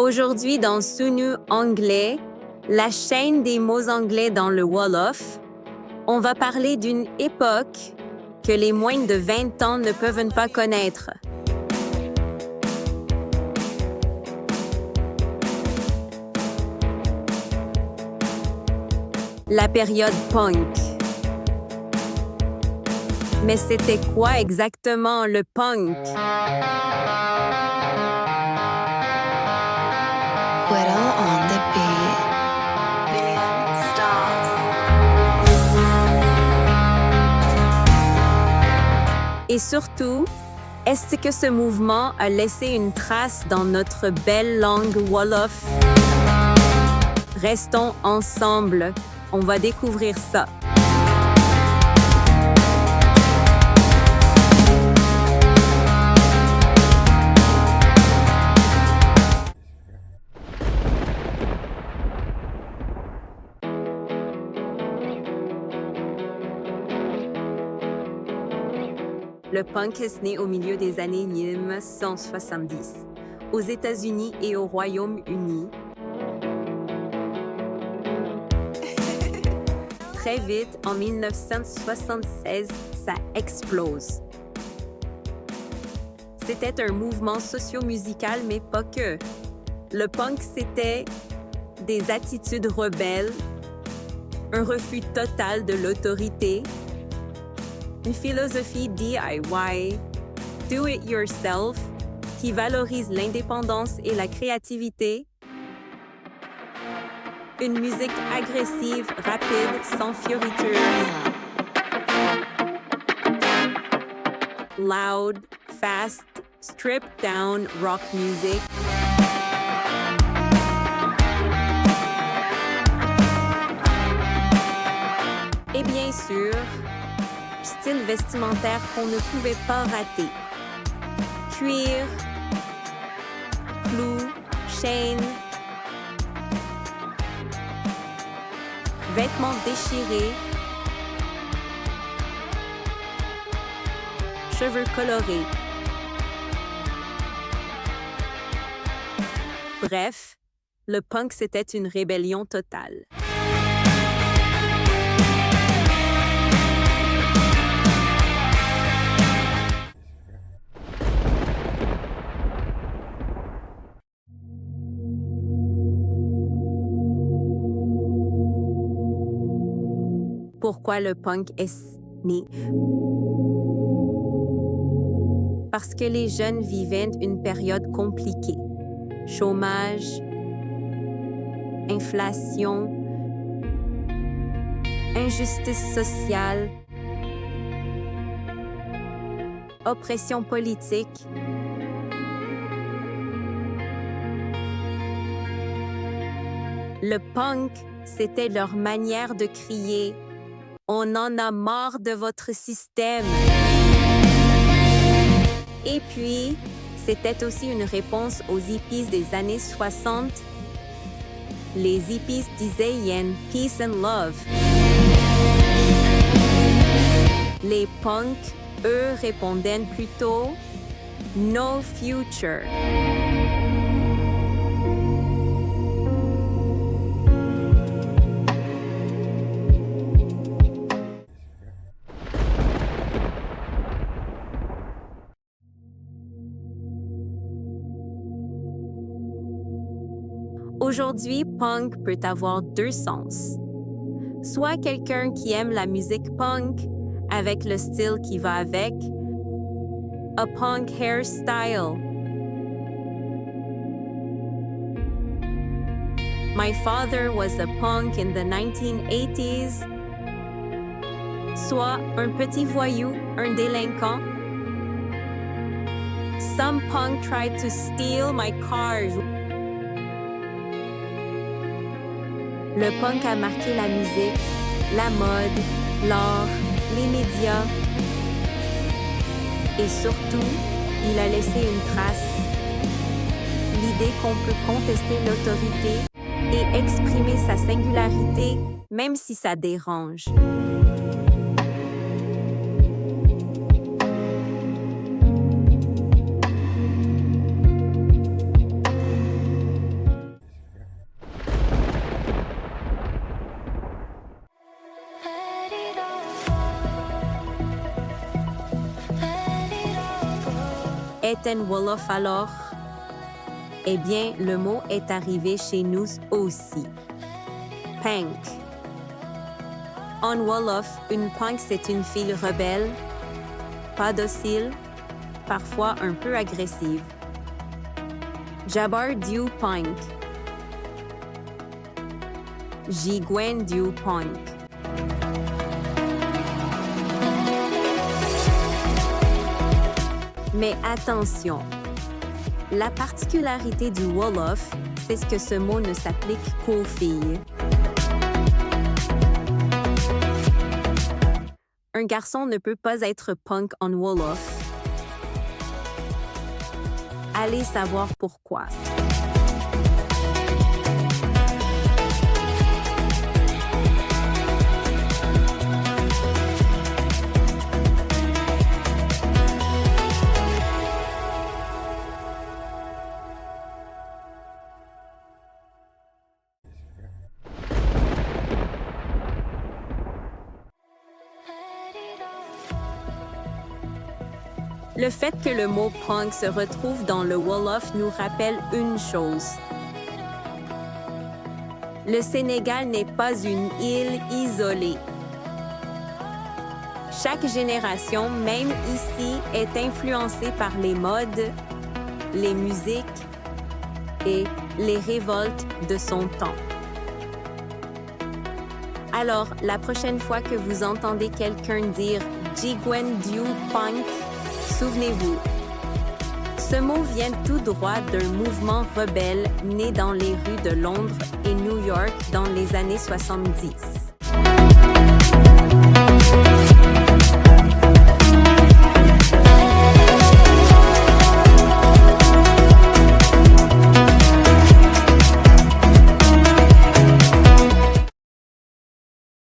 Aujourd'hui, dans Sunu Anglais, la chaîne des mots anglais dans le Wolof, on va parler d'une époque que les moins de 20 ans ne peuvent pas connaître. La période punk. Mais c'était quoi exactement le punk? Whittle on the beat. Billion stars. Et surtout, est-ce que ce mouvement a laissé une trace dans notre belle langue Wolof? Restons ensemble, on va découvrir ça. Le punk est né au milieu des années 1970, aux États-Unis et au Royaume-Uni. Très vite, en 1976, ça explose. C'était un mouvement socio-musical, mais pas que. Le punk, c'était des attitudes rebelles, un refus total de l'autorité, une philosophie DIY, do it yourself, qui valorise l'indépendance et la créativité, une musique agressive, rapide, sans fioritures, loud, fast, stripped down rock music. Et bien sûr, style vestimentaire qu'on ne pouvait pas rater. Cuir, clous, chaînes, vêtements déchirés, cheveux colorés. Bref, le punk, c'était une rébellion totale. Pourquoi le punk est né? Parce que les jeunes vivaient une période compliquée. Chômage, inflation, injustice sociale, oppression politique. Le punk, c'était leur manière de crier « On en a marre de votre système ». Et puis, c'était aussi une réponse aux hippies des années 60. Les hippies disaient « Yen, peace and love ». Les punks, eux, répondaient plutôt « No future ». Aujourd'hui, punk peut avoir deux sens. Soit quelqu'un qui aime la musique punk, avec le style qui va avec, a punk hairstyle. My father was a punk in the 1980s. Soit un petit voyou, un délinquant. Some punk tried to steal my cars. Le punk a marqué la musique, la mode, l'art, les médias et surtout, il a laissé une trace. L'idée qu'on peut contester l'autorité et exprimer sa singularité, même si ça dérange. est un Wolof alors? Eh bien, le mot est arrivé chez nous aussi. Punk. En Wolof, une punk c'est une fille rebelle, pas docile, parfois un peu agressive. Jabar diu punk. Jigwen diu punk. Mais attention, la particularité du Wolof, c'est que ce mot ne s'applique qu'aux filles. Un garçon ne peut pas être punk en Wolof. Allez savoir pourquoi. Le fait que le mot punk se retrouve dans le Wolof nous rappelle une chose. Le Sénégal n'est pas une île isolée. Chaque génération, même ici, est influencée par les modes, les musiques et les révoltes de son temps. Alors, la prochaine fois que vous entendez quelqu'un dire « Jigwen Diu Punk », souvenez-vous, ce mot vient tout droit d'un mouvement rebelle né dans les rues de Londres et New York dans les années 70.